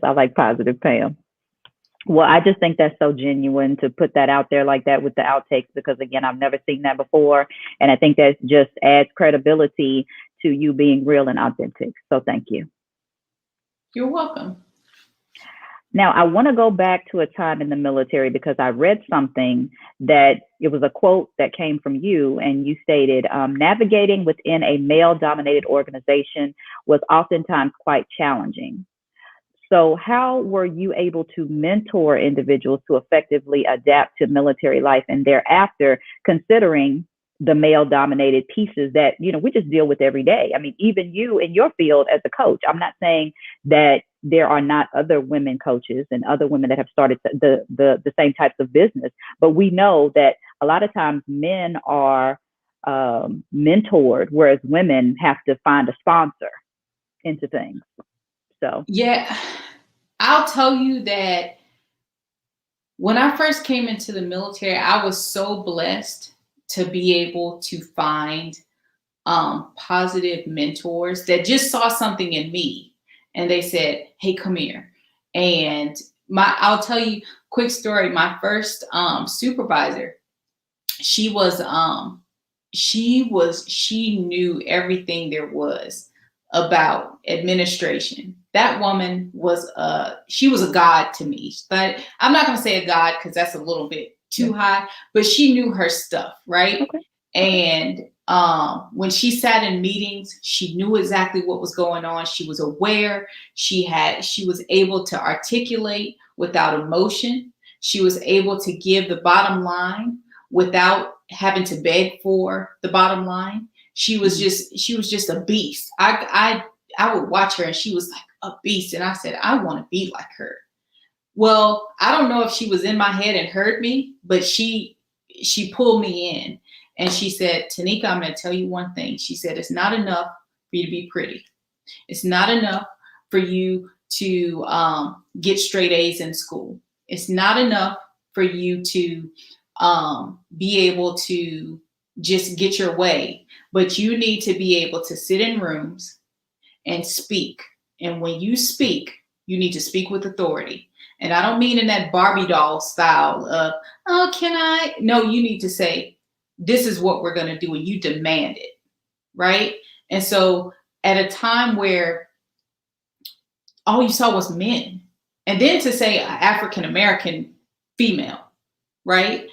I like positive Pam. Well, I just think that's so genuine to put that out there like that with the outtakes, because again, I've never seen that before. And I think that just adds credibility to you being real and authentic. So thank you. You're welcome. Now, I want to go back to a time in the military because I read something that it was a quote that came from you, and you stated, navigating within a male-dominated organization was oftentimes quite challenging. So how were you able to mentor individuals to effectively adapt to military life and thereafter, considering the male-dominated pieces that, we just deal with every day? I mean, even you in your field as a coach, I'm not saying that there are not other women coaches and other women that have started the same types of business, but we know that a lot of times men are mentored, whereas women have to find a sponsor into things. So yeah, I'll tell you that when I first came into the military, I was so blessed to be able to find positive mentors that just saw something in me. And they said, hey, come here. And I'll tell you a quick story. My first supervisor, she knew everything there was about administration. That woman she was a god to me. But I'm not going to say a god because that's a little bit too high, but she knew her stuff, right? Okay. And when she sat in meetings, she knew exactly what was going on. She was aware. She was able to articulate without emotion. She was able to give the bottom line without having to beg for the bottom line. She was just a beast. I would watch her and she was like a beast. And I said, I want to be like her. Well, I don't know if she was in my head and heard me, but she pulled me in. And she said, Tanika, I'm going to tell you one thing. She said, it's not enough for you to be pretty. It's not enough for you to get straight A's in school. It's not enough for you to be able to just get your way. But you need to be able to sit in rooms and speak. And when you speak, you need to speak with authority. And I don't mean in that Barbie doll style of, oh, can I? No, you need to say, this is what we're going to do, and you demand it, right? And so at a time where all you saw was men, and then to say African-American female, right?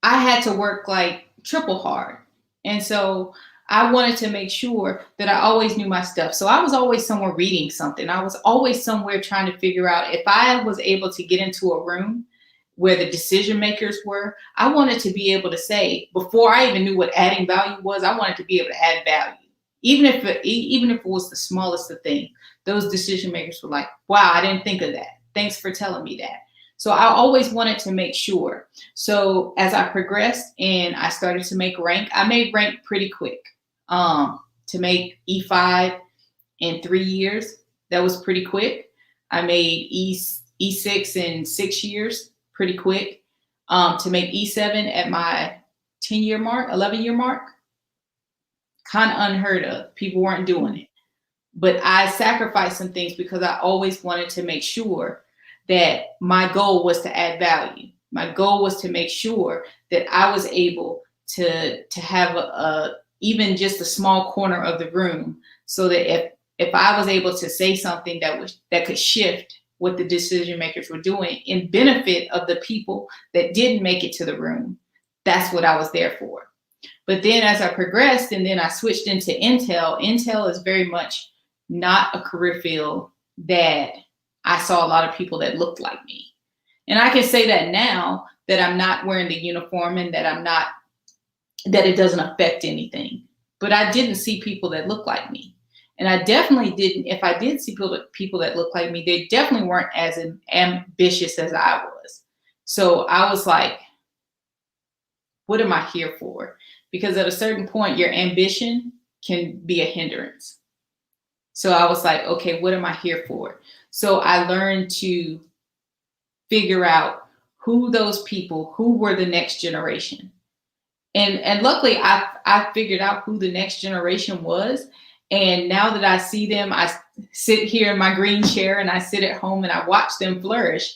I had to work like triple hard. And so I wanted to make sure that I always knew my stuff. So I was always somewhere reading something. I was always somewhere trying to figure out if I was able to get into a room where the decision makers were, I wanted to be able to say, before I even knew what adding value was, I wanted to be able to add value. Even if it was the smallest of things, those decision makers were like, wow, I didn't think of that. Thanks for telling me that. So I always wanted to make sure. So as I progressed and I started to make rank, I made rank pretty quick. To make E5 in 3 years, that was pretty quick. I made E6 in 6 years, pretty quick. to make E7 at my 10-year mark, 11-year mark, kind of unheard of. People weren't doing it. But I sacrificed some things because I always wanted to make sure that my goal was to add value. My goal was to make sure that I was able to have even just a small corner of the room, so that if I was able to say something that could shift what the decision makers were doing in benefit of the people that didn't make it to the room, that's what I was there for. But then as I progressed and then I switched into Intel is very much not a career field that I saw a lot of people that looked like me. And I can say that now that I'm not wearing the uniform and that it doesn't affect anything. But I didn't see people that looked like me. And I definitely didn't, if I did see people that looked like me, they definitely weren't as ambitious as I was. So I was like, what am I here for? Because at a certain point, your ambition can be a hindrance. So I was like, okay, what am I here for? So I learned to figure out who those people, who were the next generation. And luckily I figured out who the next generation was. And now that I see them, I sit here in my green chair and I sit at home and I watch them flourish.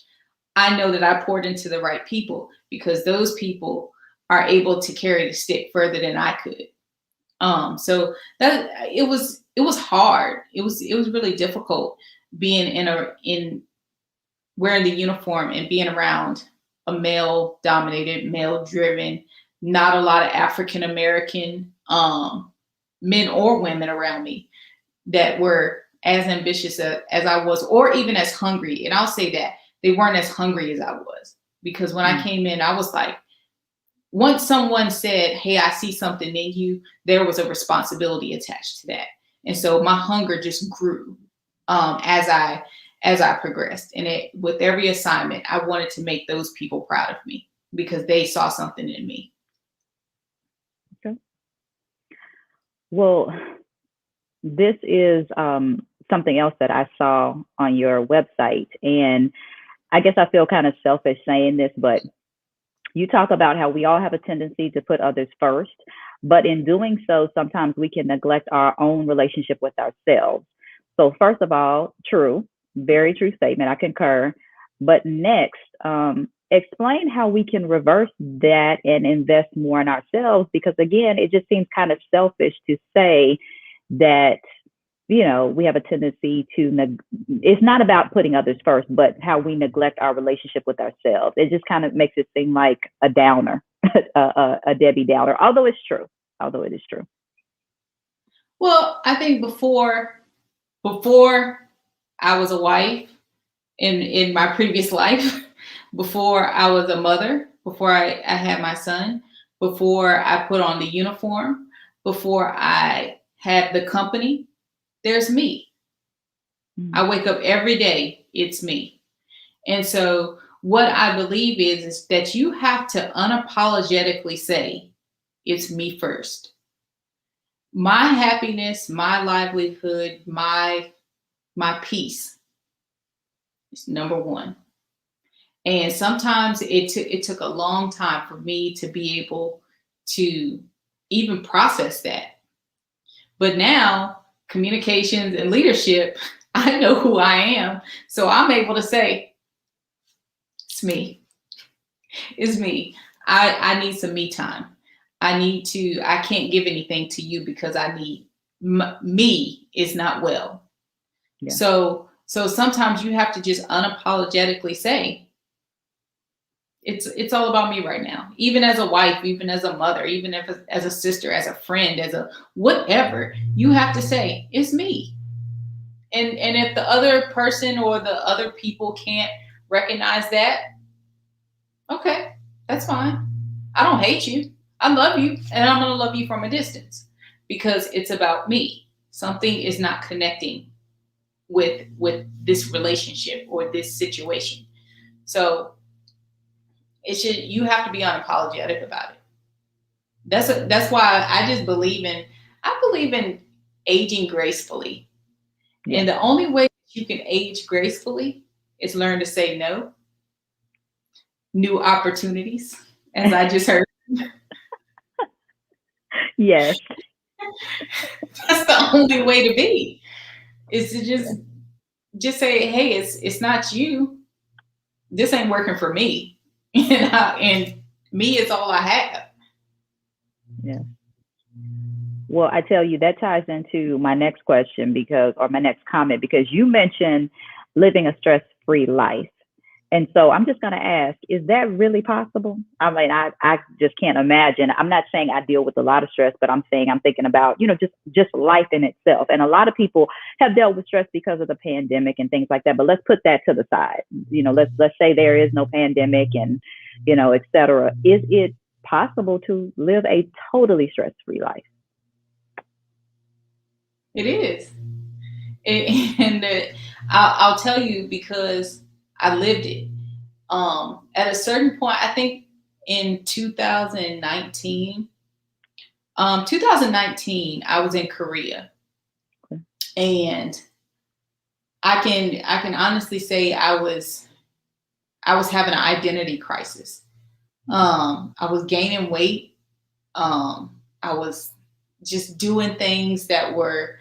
I know that I poured into the right people, because those people are able to carry the stick further than I could. So that it was hard. It was really difficult being in wearing the uniform and being around a male dominated, male driven, not a lot of African American men or women around me that were as ambitious as I was, or even as hungry. And I'll say that they weren't as hungry as I was, because when I came in, I was like, once someone said, hey, I see something in you, there was a responsibility attached to that. And so my hunger just grew as I progressed. And with every assignment, I wanted to make those people proud of me because they saw something in me. Okay. Well, this is something else that I saw on your website. And I guess I feel kind of selfish saying this, but you talk about how we all have a tendency to put others first, but in doing so, sometimes we can neglect our own relationship with ourselves. So first of all, true, very true statement. I concur. But next, explain how we can reverse that and invest more in ourselves, because again, it just seems kind of selfish to say that, you know, we have a tendency to, it's not about putting others first, but how we neglect our relationship with ourselves. It just kind of makes it seem like a downer, a Debbie Downer, although it is true. Well, I think before I was a wife in my previous life, before I was a mother, before I had my son, before I put on the uniform, before I had the company, there's me. I wake up every day, it's me. And so what I believe is that you have to unapologetically say, it's me first. My happiness, my livelihood, my peace is number one. And sometimes it took a long time for me to be able to even process that. But now, communications and leadership, I know who I am. So I'm able to say, it's me. It's me. I need some me time. I can't give anything to you because I need, me is not well. Yeah. So sometimes you have to just unapologetically say, it's all about me right now. Even as a wife, even as a mother, even as a sister, as a friend, as a whatever, you have to say, it's me. And if the other person or the other people can't recognize that, okay, that's fine. I don't hate you. I love you, and I'm going to love you from a distance because it's about me. Something is not connecting with this relationship or this situation. So you have to be unapologetic about it. That's why I believe in aging gracefully. Yeah. And the only way you can age gracefully is learn to say no. new opportunities, as I just heard. Yes. That's the only way to be, is to just say, hey, it's not you. This ain't working for me. And me is all I have. Yeah. Well, I tell you, that ties into my next question or my next comment, because you mentioned living a stress-free life. And so I'm just going to ask, is that really possible? I mean, I just can't imagine. I'm not saying I deal with a lot of stress, but I'm thinking about, just life in itself. And a lot of people have dealt with stress because of the pandemic and things like that. But let's put that to the side. Let's say there is no pandemic and, et cetera. Is it possible to live a totally stress-free life? It is. I'll tell you, because I lived it. At a certain point, I think in 2019, I was in Korea, and I can honestly say I was having an identity crisis. I was gaining weight. I was just doing things that were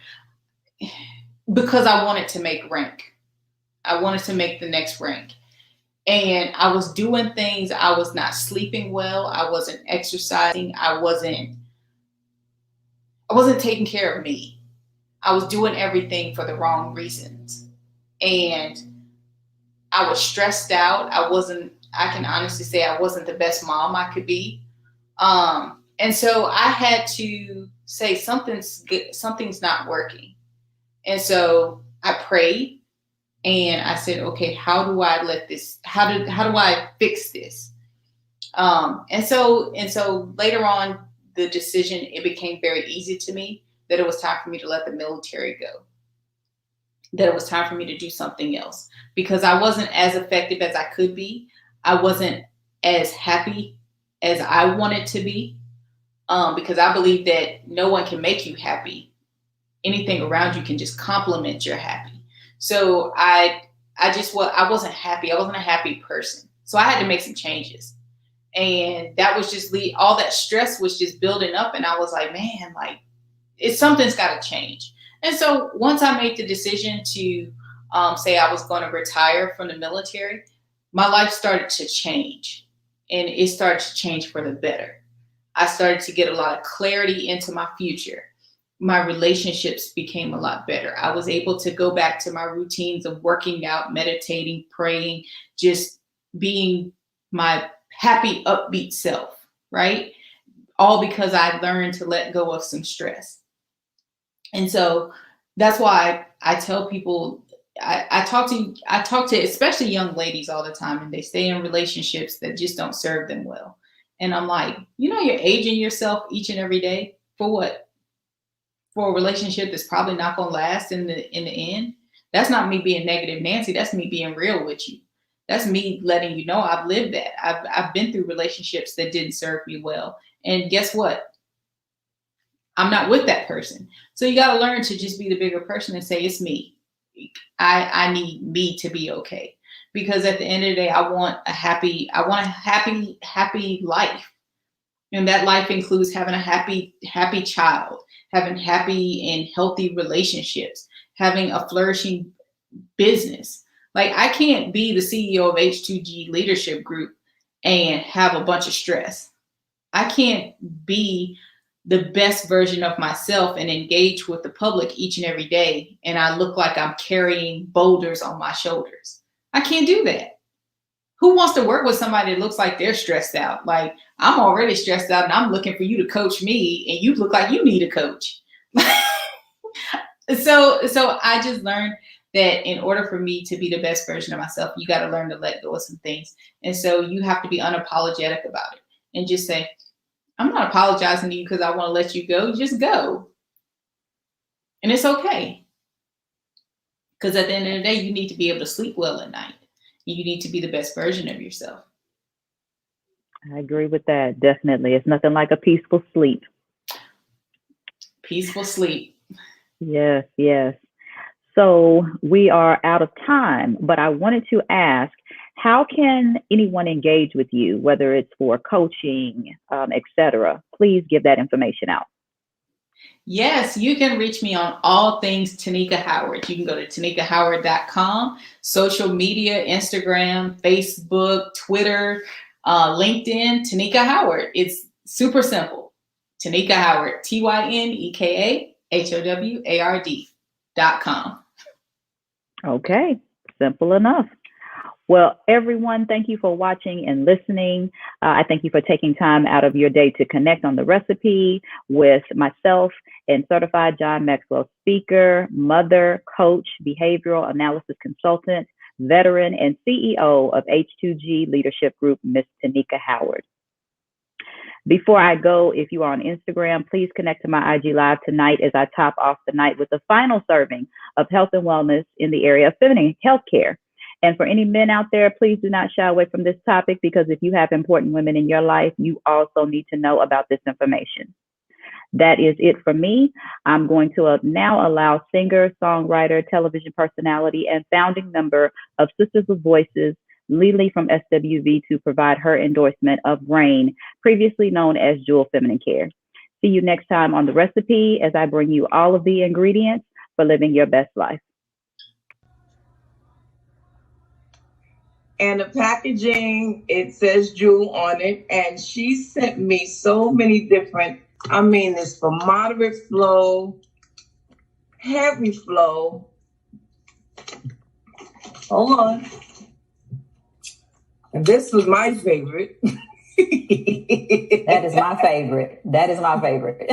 because I wanted to make rank. I wanted to make the next rank. And I was doing things. I was not sleeping well. I wasn't exercising. I wasn't taking care of me. I was doing everything for the wrong reasons. And I was stressed out. I can honestly say I wasn't the best mom I could be. And so I had to say something's not working. And so I prayed. And I said, okay, how do I fix this? And so later on, the decision, it became very easy to me that it was time for me to let the military go, that it was time for me to do something else, because I wasn't as effective as I could be. I wasn't as happy as I wanted to be, because I believe that no one can make you happy. Anything around you can just complement your happy. So I wasn't happy. I wasn't a happy person. So I had to make some changes. And that was just all that stress was just building up. And I was like, man, something's got to change. And so once I made the decision to say I was going to retire from the military, my life started to change. And it started to change for the better. I started to get a lot of clarity into my future. My relationships became a lot better. I was able to go back to my routines of working out, meditating, praying, just being my happy, upbeat self, right? All because I learned to let go of some stress. And so that's why I tell people, I talk to especially young ladies all the time, and they stay in relationships that just don't serve them well. And I'm like, you're aging yourself each and every day for what? For a relationship that's probably not going to last in the end. That's not me being negative Nancy. That's me being real with you. That's me letting you know I've lived that. I've been through relationships that didn't serve me well. And guess what? I'm not with that person. So you got to learn to just be the bigger person and say, it's me. I need me to be okay. Because at the end of the day, I want a happy life. And that life includes having a happy child, having happy and healthy relationships, having a flourishing business. I can't be the CEO of H2G Leadership Group and have a bunch of stress. I can't be the best version of myself and engage with the public each and every day, and I look like I'm carrying boulders on my shoulders. I can't do that. Who wants to work with somebody that looks like they're stressed out? I'm already stressed out and I'm looking for you to coach me, and you look like you need a coach. So I just learned that in order for me to be the best version of myself, you got to learn to let go of some things. And so you have to be unapologetic about it and just say, I'm not apologizing to you because I want to let you go. Just go. And it's okay. Because at the end of the day, you need to be able to sleep well at night. You need to be the best version of yourself. I agree with that. Definitely. It's nothing like a peaceful sleep. Peaceful sleep. Yes, yes. So we are out of time, but I wanted to ask, How can anyone engage with you, whether it's for coaching, etc.? Please give that information out. Yes, you can reach me on all things Tanika Howard. You can go to tanikahoward.com, social media, Instagram, Facebook, Twitter, LinkedIn, Tanika Howard. It's super simple. Tanika Howard, TYNEKAHOWARD.com. Okay, simple enough. Well, everyone, thank you for watching and listening. I thank you for taking time out of your day to connect on the recipe with myself and certified John Maxwell speaker, mother, coach, behavioral analysis consultant, veteran, and CEO of H2G Leadership Group, Miss Tanika Howard. Before I go, if you are on Instagram, please connect to my IG Live tonight as I top off the night with the final serving of health and wellness in the area of feminine healthcare. And for any men out there, please do not shy away from this topic, because if you have important women in your life, you also need to know about this information. That is it for me. I'm going to now allow singer, songwriter, television personality, and founding member of Sisters with Voices, Lily from SWV, to provide her endorsement of RAIN, previously known as Jewel Feminine Care. See you next time on The Recipe as I bring you all of the ingredients for living your best life. And the packaging, it says Jewel on it. And she sent me so many different, it's for moderate flow, heavy flow. Hold on. And this was my favorite. That is my favorite. That is my favorite.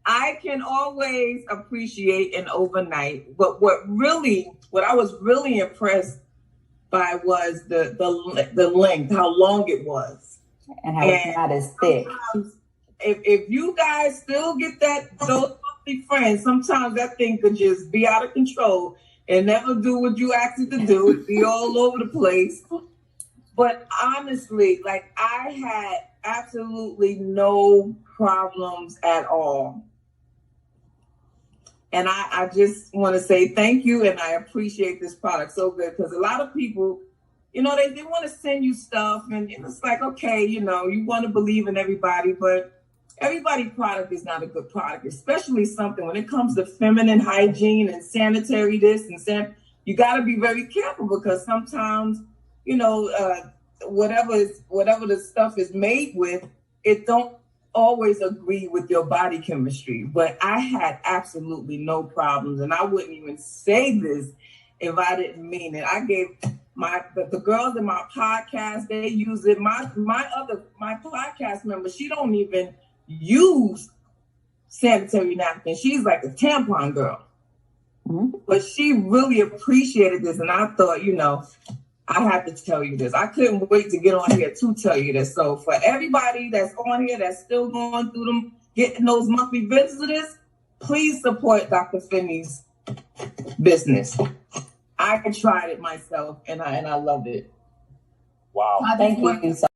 I can always appreciate an overnight, but what I was really impressed by was the length, how long it was, and how it's not as thick. If you guys still get those healthy friends, sometimes that thing could just be out of control and never do what you asked it to do. It'd be all over the place. But honestly, I had absolutely no problems at all. And I just want to say thank you, and I appreciate this product so good, because a lot of people, they want to send you stuff, and it's like, okay, you want to believe in everybody, but everybody's product is not a good product, especially something when it comes to feminine hygiene and sanitary this and you got to be very careful, because sometimes, whatever the stuff is made with, it don't always agree with your body chemistry. But I had absolutely no problems, and I wouldn't even say this if I didn't mean it. I gave the girls in my podcast, they use it. My podcast member, she don't even use sanitary napkins. She's like a tampon girl. Mm-hmm. But she really appreciated this, and I thought, I have to tell you this. I couldn't wait to get on here to tell you this. So for everybody that's on here that's still going through them, getting those monthly visitors, please support Dr. Finnie's business. I tried it myself, and I loved it. Wow. Thank you so